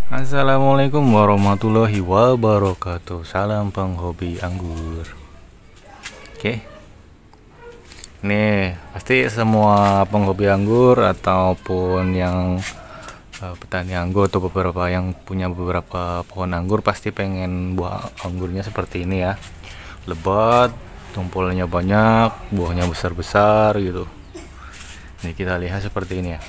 Assalamualaikum warahmatullahi wabarakatuh. Salam penghobi anggur. Oke, ini pasti semua penghobi anggur ataupun yang petani anggur atau beberapa yang punya beberapa pohon anggur pasti pengen buah anggurnya seperti ini ya, lebat, tumpulnya banyak, buahnya besar-besar gitu. Ini kita lihat seperti ini ya.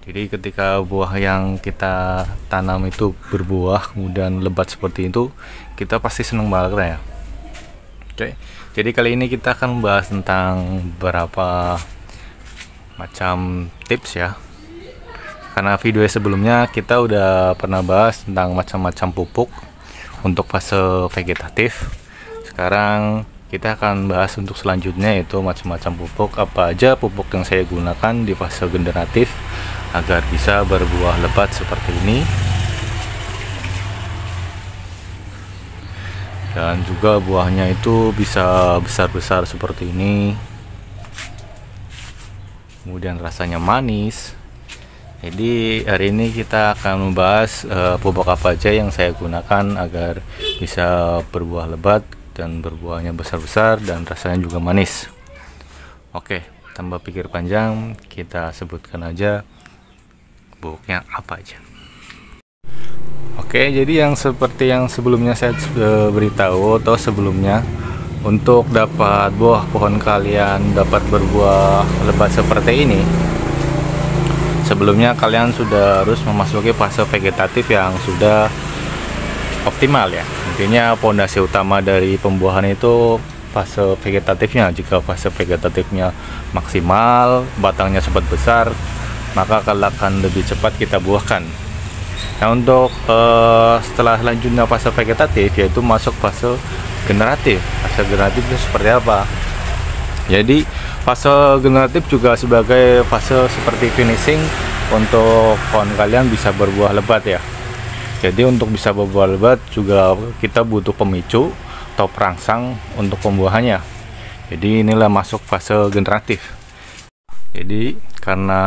Jadi ketika buah yang kita tanam itu berbuah kemudian lebat seperti itu, kita pasti seneng banget ya. Oke, jadi kali ini kita akan membahas tentang beberapa macam tips ya. Karena video sebelumnya kita udah pernah bahas tentang macam-macam pupuk untuk fase vegetatif. Sekarang kita akan bahas untuk selanjutnya, yaitu macam-macam pupuk, apa aja pupuk yang saya gunakan di fase generatif agar bisa berbuah lebat seperti ini, dan juga buahnya itu bisa besar-besar seperti ini, kemudian rasanya manis. Jadi hari ini kita akan membahas pupuk apa aja yang saya gunakan agar bisa berbuah lebat dan berbuahnya besar-besar dan rasanya juga manis. Oke, tanpa pikir panjang, kita sebutkan aja pupuknya apa aja. Oke, jadi yang seperti yang sebelumnya saya beritahu atau sebelumnya, untuk dapat buah pohon kalian dapat berbuah lebat seperti ini, sebelumnya kalian sudah harus memasuki fase vegetatif yang sudah optimal ya. Intinya pondasi utama dari pembuahan itu fase vegetatifnya. Jika fase vegetatifnya maksimal, batangnya sempat besar, maka akan lebih cepat kita buahkan. Nah, untuk setelah lanjutnya fase vegetatif, yaitu masuk fase generatif. Fase generatif itu seperti apa? Jadi fase generatif juga sebagai fase seperti finishing untuk pohon kalian bisa berbuah lebat ya. Jadi untuk bisa berbuah lebat juga kita butuh pemicu atau perangsang untuk pembuahannya. Jadi inilah masuk fase generatif. Jadi karena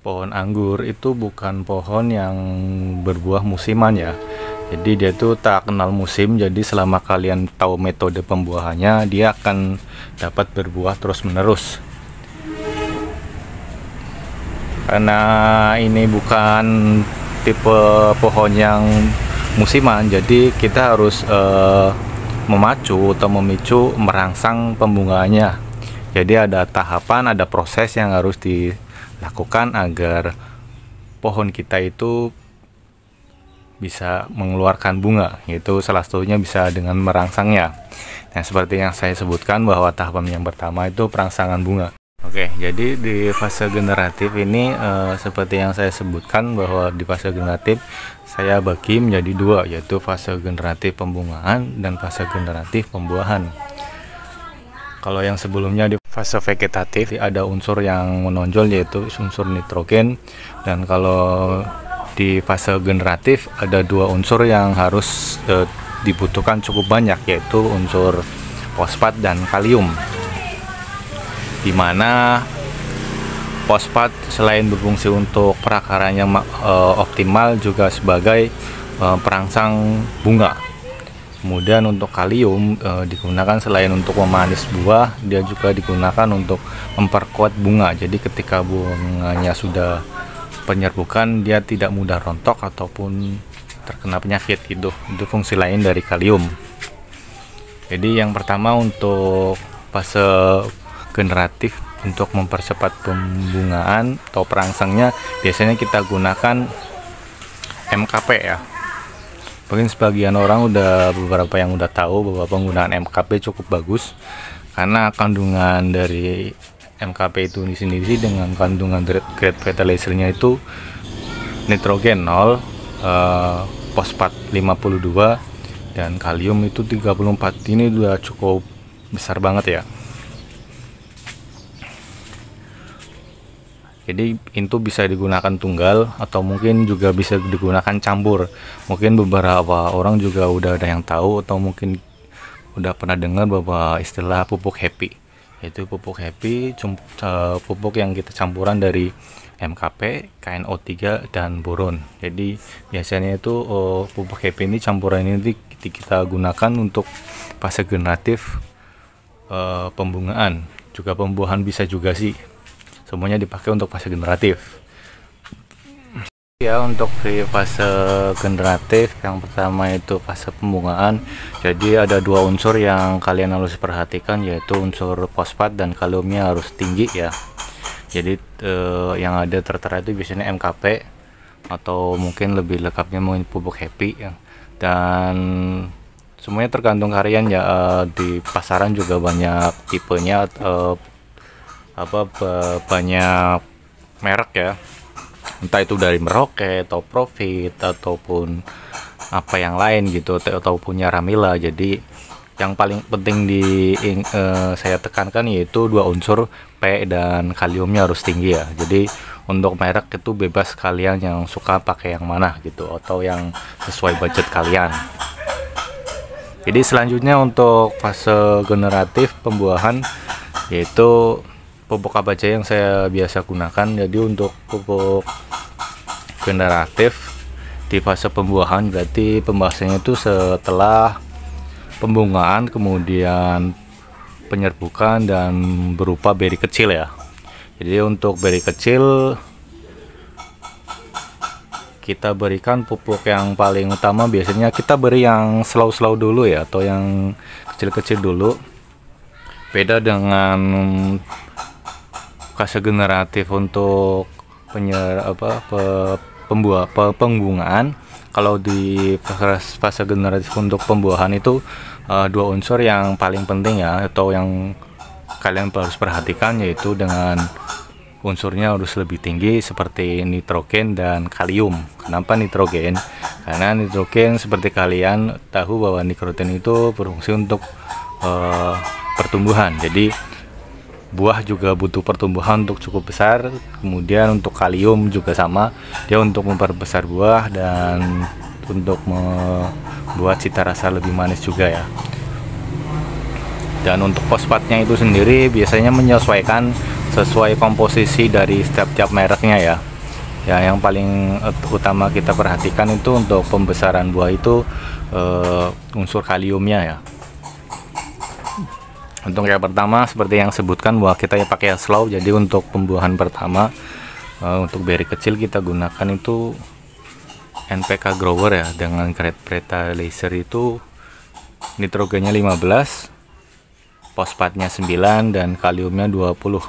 pohon anggur itu bukan pohon yang berbuah musiman ya. Jadi dia itu tak kenal musim. Jadi selama kalian tahu metode pembuahannya, dia akan dapat berbuah terus-menerus. Karena ini bukan tipe pohon yang musiman, jadi kita harus memacu atau memicu merangsang pembungaannya. Jadi ada tahapan, ada proses yang harus dilakukan agar pohon kita itu bisa mengeluarkan bunga, yaitu salah satunya bisa dengan merangsangnya. Nah, seperti yang saya sebutkan bahwa tahapan yang pertama itu perangsangan bunga. Oke, jadi di fase generatif ini seperti yang saya sebutkan bahwa di fase generatif saya bagi menjadi dua, yaitu fase generatif pembungaan dan fase generatif pembuahan. Kalau yang sebelumnya di fase vegetatif ada unsur yang menonjol, yaitu unsur nitrogen, dan kalau di fase generatif ada dua unsur yang harus dibutuhkan cukup banyak, yaitu unsur fosfat dan kalium. Dimana fosfat selain berfungsi untuk perakarannya optimal, juga sebagai perangsang bunga. Kemudian untuk kalium digunakan selain untuk memanis buah, dia juga digunakan untuk memperkuat bunga. Jadi ketika bunganya sudah penyerbukan, dia tidak mudah rontok ataupun terkena penyakit gitu. Itu fungsi lain dari kalium. Jadi yang pertama untuk fase generatif, untuk mempercepat pembungaan atau perangsangnya, biasanya kita gunakan MKP ya. Mungkin sebagian orang beberapa yang udah tahu bahwa penggunaan MKP cukup bagus, karena kandungan dari MKP itu sendiri dengan kandungan grade fertilizer-nya itu nitrogen 0, fosfat 52, dan kalium itu 34. Ini udah cukup besar banget ya. Jadi itu bisa digunakan tunggal atau mungkin juga bisa digunakan campur. Mungkin beberapa orang juga udah ada yang tahu atau mungkin udah pernah dengar bahwa istilah pupuk happy. Yaitu pupuk happy, pupuk yang kita campuran dari MKP, KNO3 dan boron. Jadi biasanya itu pupuk happy ini campuran ini kita gunakan untuk fase generatif, pembungaan, juga pembuahan bisa juga sih. Semuanya dipakai untuk fase generatif. Ya, untuk di fase generatif yang pertama itu fase pembungaan. Jadi ada dua unsur yang kalian harus perhatikan, yaitu unsur fosfat dan kaliumnya harus tinggi ya. Jadi yang ada tertera itu biasanya MKP atau mungkin lebih lengkapnya mungkin pupuk happy ya. Dan semuanya tergantung kalian ya. Di pasaran juga banyak tipenya, banyak merek ya. Entah itu dari Merauke atau Profit ataupun apa yang lain gitu, atau punya Ramila. Jadi yang paling penting saya tekankan yaitu dua unsur P dan kaliumnya harus tinggi ya. Jadi untuk merek itu bebas kalian yang suka pakai yang mana gitu, atau yang sesuai budget kalian. Jadi selanjutnya untuk fase generatif pembuahan, yaitu pupuk apa aja yang saya biasa gunakan. Jadi untuk pupuk generatif di fase pembuahan, berarti pembahasannya itu setelah pembungaan, kemudian penyerbukan dan berupa beri kecil ya. Jadi untuk beri kecil kita berikan pupuk yang paling utama, biasanya kita beri yang slow dulu ya, atau yang kecil-kecil dulu. Beda dengan fase generatif untuk pembungaan. Kalau di fase generatif untuk pembuahan itu dua unsur yang paling penting ya, atau yang kalian harus perhatikan, yaitu dengan unsurnya harus lebih tinggi seperti nitrogen dan kalium. Kenapa nitrogen? Karena nitrogen seperti kalian tahu bahwa nitrogen itu berfungsi untuk pertumbuhan. Jadi buah juga butuh pertumbuhan untuk cukup besar. Kemudian untuk kalium juga sama, dia untuk memperbesar buah dan untuk membuat cita rasa lebih manis juga ya. Dan untuk fosfatnya itu sendiri biasanya menyesuaikan sesuai komposisi dari setiap mereknya ya. Ya, yang paling utama kita perhatikan itu untuk pembesaran buah itu unsur kaliumnya ya. Untuk yang pertama seperti yang sebutkan bahwa kita ya pakai slow. Jadi untuk pembuahan pertama untuk beri kecil kita gunakan itu NPK grower ya, dengan grade fertilizer itu nitrogennya 15, fosfatnya 9 dan kaliumnya 20.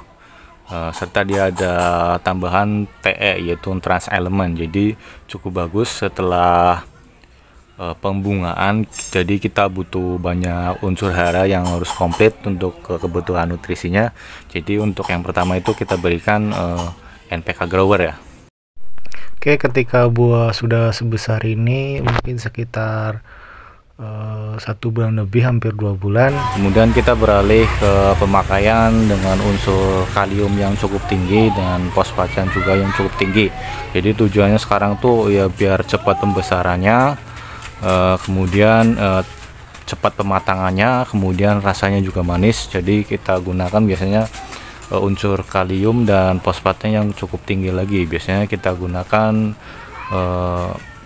Serta dia ada tambahan TE yaitu trans element. Jadi cukup bagus setelah pembungaan. Jadi kita butuh banyak unsur hara yang harus komplit untuk kebutuhan nutrisinya. Jadi untuk yang pertama itu kita berikan NPK grower ya. Oke, ketika buah sudah sebesar ini, mungkin sekitar 1 bulan lebih, hampir 2 bulan, kemudian kita beralih ke pemakaian dengan unsur kalium yang cukup tinggi dan fosfatnya juga yang cukup tinggi. Jadi tujuannya sekarang tuh ya biar cepat pembesarannya, kemudian cepat pematangannya, kemudian rasanya juga manis. Jadi kita gunakan biasanya unsur kalium dan fosfatnya yang cukup tinggi lagi. Biasanya kita gunakan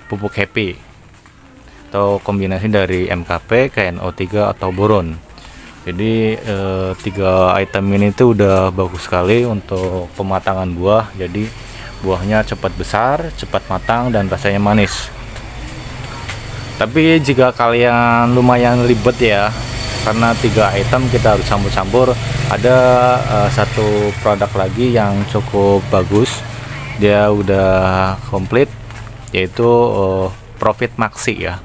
pupuk happy atau kombinasi dari MKP, KNO3 atau boron. Jadi 3 item ini tuh udah bagus sekali untuk pematangan buah. Jadi buahnya cepat besar, cepat matang dan rasanya manis. Tapi jika kalian lumayan ribet ya, karena 3 item kita harus campur-campur, ada satu produk lagi yang cukup bagus, dia udah komplit, yaitu Profit Maxi ya.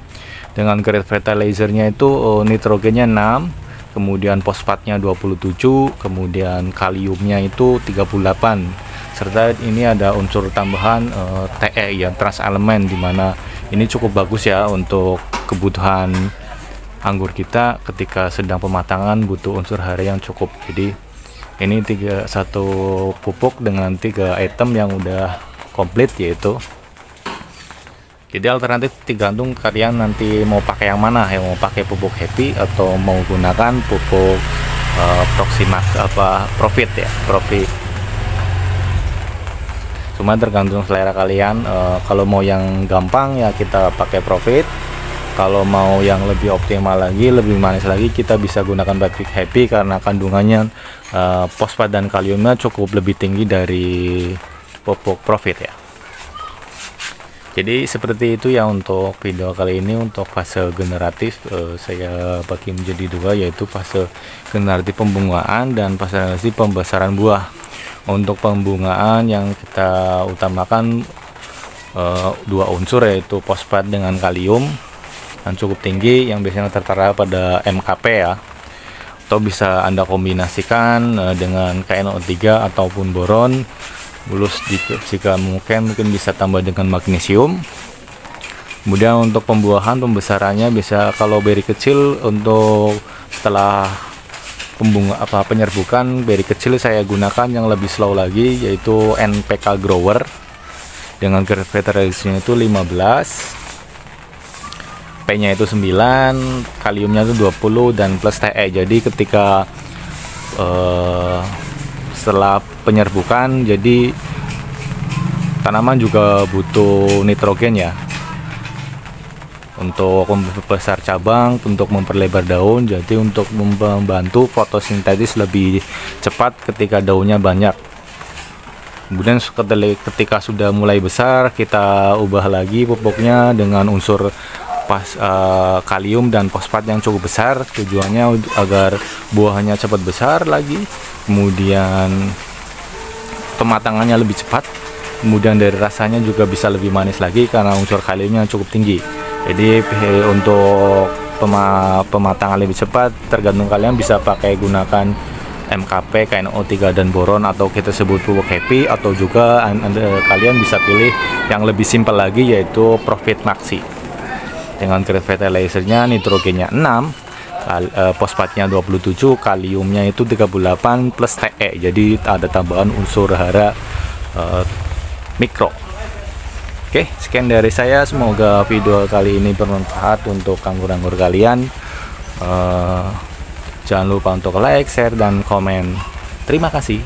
Dengan grade fertilizernya itu nitrogennya 6, kemudian fosfatnya 27, kemudian kaliumnya itu 38, serta ini ada unsur tambahan TE ya, trans element, dimana ini cukup bagus ya untuk kebutuhan anggur kita ketika sedang pematangan, butuh unsur hara yang cukup. Jadi ini satu pupuk dengan 3 item yang udah komplit yaitu. Jadi alternatif tergantung kalian nanti mau pakai yang mana, yang mau pakai pupuk happy atau mau gunakan pupuk Proximax Profit ya, Profit. Cuma tergantung selera kalian. Kalau mau yang gampang ya kita pakai Profit. Kalau mau yang lebih optimal lagi, lebih manis lagi, kita bisa gunakan Batik Happy karena kandungannya fosfat dan kaliumnya cukup lebih tinggi dari pupuk Profit ya. Jadi seperti itu ya untuk video kali ini. Untuk fase generatif saya bagi menjadi dua, yaitu fase generatif pembungaan dan fase generatif pembesaran buah. Untuk pembungaan yang kita utamakan dua unsur, yaitu fosfat dengan kalium yang cukup tinggi yang biasanya tertera pada MKP ya, atau bisa Anda kombinasikan dengan KNO3 ataupun boron. Bulus jika mungkin bisa tambah dengan magnesium. Kemudian untuk pembesarannya bisa, kalau beri kecil, untuk setelah penyerbukan beri kecil saya gunakan yang lebih slow lagi, yaitu NPK Grower dengan grade fertilization itu 15, P nya itu 9, kaliumnya itu 20 dan plus TE. Jadi ketika setelah penyerbukan, jadi tanaman juga butuh nitrogen ya, untuk membesar cabang, untuk memperlebar daun, jadi untuk membantu fotosintesis lebih cepat ketika daunnya banyak. Kemudian ketika sudah mulai besar, kita ubah lagi pupuknya dengan unsur kalium dan fosfat yang cukup besar. Tujuannya agar buahnya cepat besar lagi, kemudian pematangannya lebih cepat, kemudian dari rasanya juga bisa lebih manis lagi karena unsur kaliumnya cukup tinggi. Jadi untuk pematangan lebih cepat, tergantung kalian bisa pakai gunakan MKP, KNO3 dan boron, atau kita sebut pupuk Happy, atau juga kalian bisa pilih yang lebih simpel lagi, yaitu Profit Maxi dengan grade fertilizernya nitrogennya 6, fosfatnya 27, kaliumnya itu 38 plus TE. Jadi ada tambahan unsur hara mikro. Oke, sekian dari saya. Semoga video kali ini bermanfaat untuk anggur-anggur kalian. Jangan lupa untuk like, share, dan komen. Terima kasih.